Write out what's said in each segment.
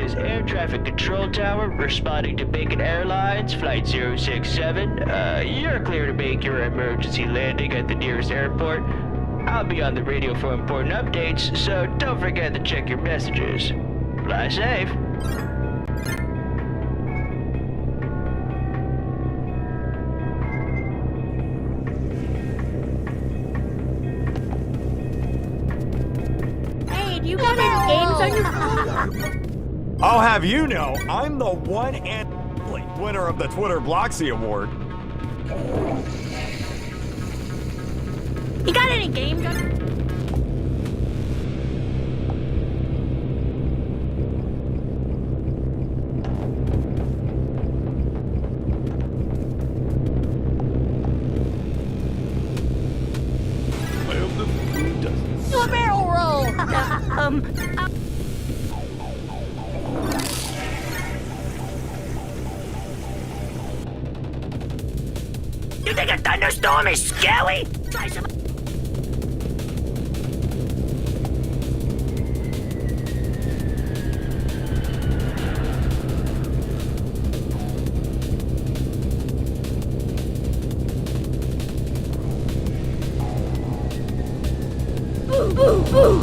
is Air Traffic Control Tower, responding to Bacon Airlines, Flight 067. You're clear to make your emergency landing at the nearest airport. I'll be on the radio for important updates, so don't forget to check your messages. Fly safe. Hey, do you got any games on your phone? I'll have you know, I'm the one and only winner of the Twitter Bloxy Award. You got any games on? Well, the food doesn't. Do a barrel roll. You think a thunderstorm is scary? Try some. Ooh, ooh, ooh.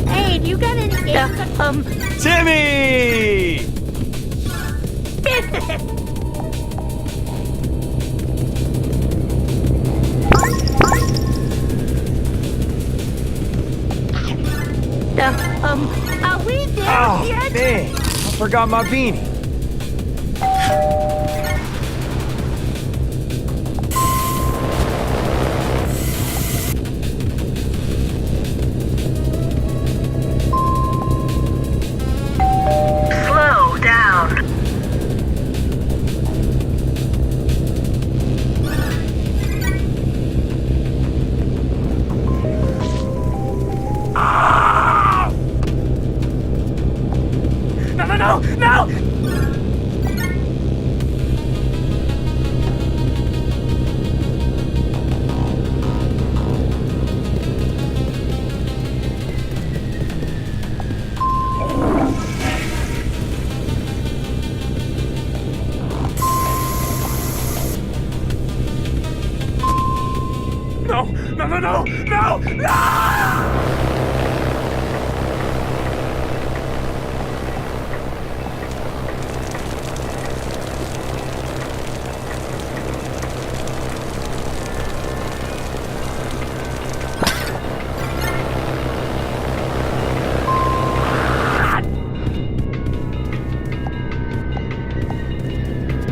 Hey, do you got any games? Timmy! Are we there Oh, yet? man, I forgot my beanie. Slow down. No! No!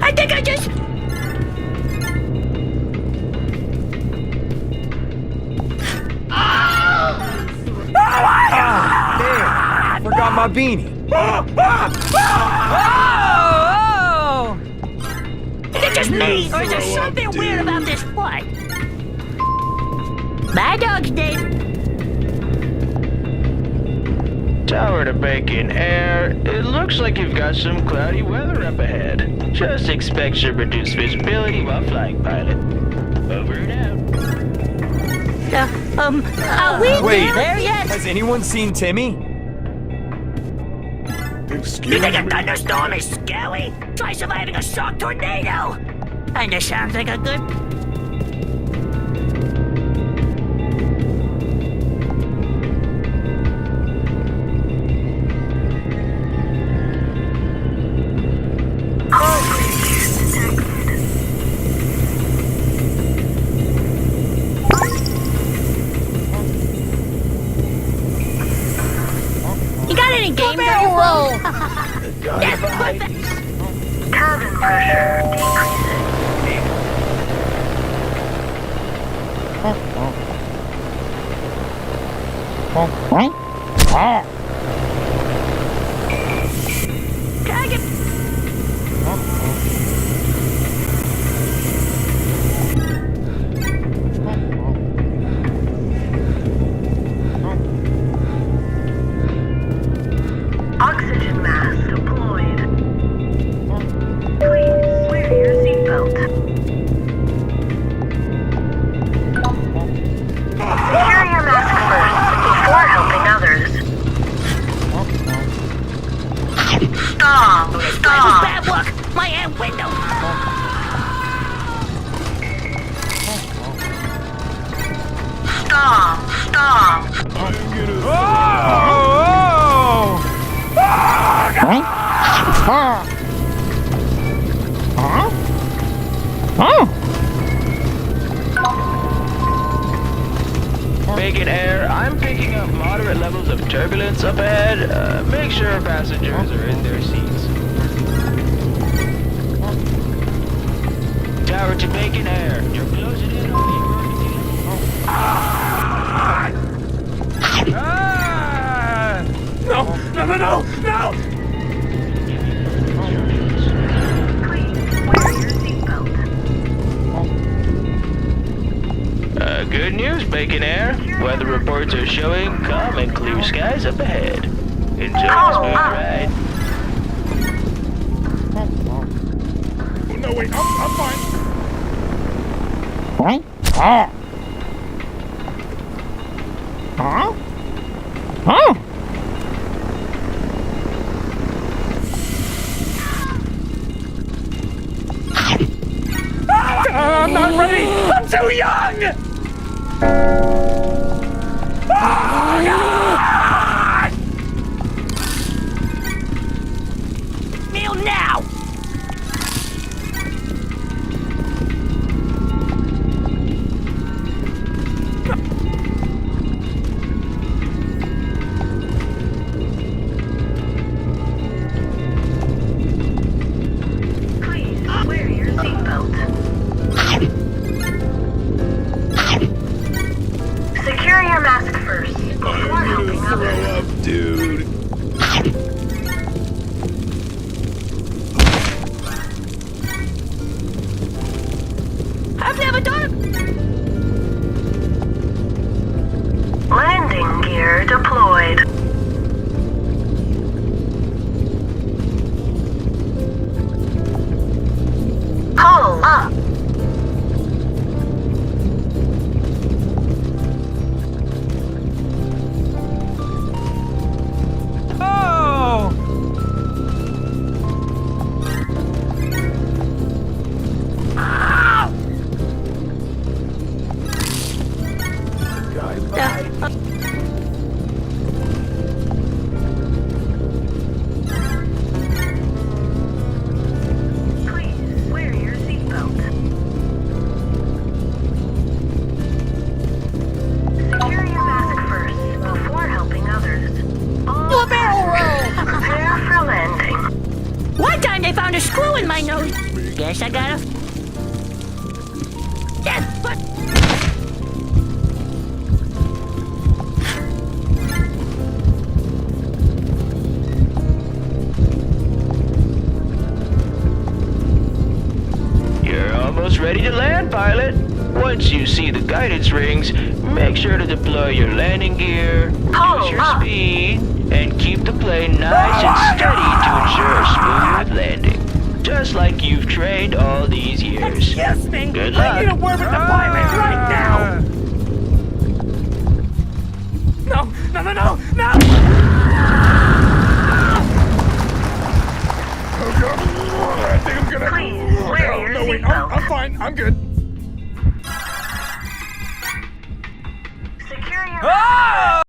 I think I just... Man, I forgot my beanie. Is it just me, or is there something weird about this flight? My dog's dead. Tower to Bacon Air. It looks like you've got some cloudy weather up ahead. Just expect some reduced visibility while flying, pilot. Over and out. Are we Wait, there yet? has anyone seen Timmy? You think a thunderstorm is scary? Try surviving a shock tornado. And this sounds like a good... You got any games on your phone? Cabin pressure decreasing. Can I get... Oxygen mask deployed. Please wear your seatbelt. ahead. Make sure passengers are in their seats. Tower to Bacon Air. You're closing in on the emergency. No! No! No! No! No! Please wear your seatbelt. Good news, Bacon Air. Weather reports are showing calm and clear skies up ahead. Enjoy the smooth ride. Oh, no, wait, I'm fine. I'm not ready! I'm too young! Oh, God! Kneel now! Please wear your seatbelt. Secure your mask first before helping others. Dude. I've never done it! Landing gear deployed. Pull up. Oh! Please wear your seatbelt. Secure your mask first before helping others. Do a barrel roll! Prepare for landing. One time they found a screw in my nose. Guess I gotta... Yes, but... You're almost ready to land, pilot. Once you see the guidance rings, make sure to deploy your landing gear, use your speed, and keep the plane nice and steady to ensure a smooth landing. Just like you've trained all these years. Excuse me! Good luck. I need a word with the pilot right now! No! No! No! No! No! Oh, God. I think I'm gonna... Please wear Oh, your no, wait, seatbelt. I'm fine. I'm good.